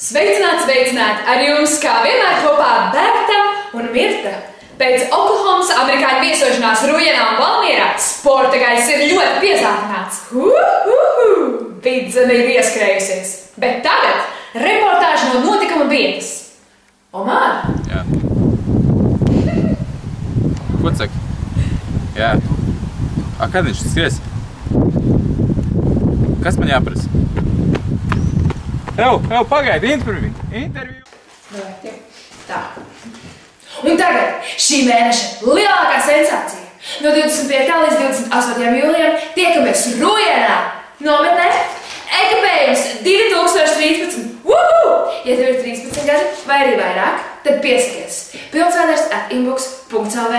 Sveicināti, sveicināti! Ar jums kā vienmēr kopā Berta un Mirta. Pēc Oklahomas amerikāņu viesošanās Rujenā un Valmierā sporta gaiss ir ļoti piesātināts. Vidzeme ir ieskrējusies. Bet tagad reportāža no notikuma vietas. Omar? Jā. Ko saki? Jā. Kad viņš skries? Kas man jāprasa? Pagaidi, interviju! Tā. Un tagad šī mēneša lielākā sensācija. No 25. līdz 28. jūlijam tiekamies Rujenā, nometnē, ekipējums 2013. Ja tev ir 13 gadi vai arī vairāk, tad piesakies pilsēdars@inbox.lv.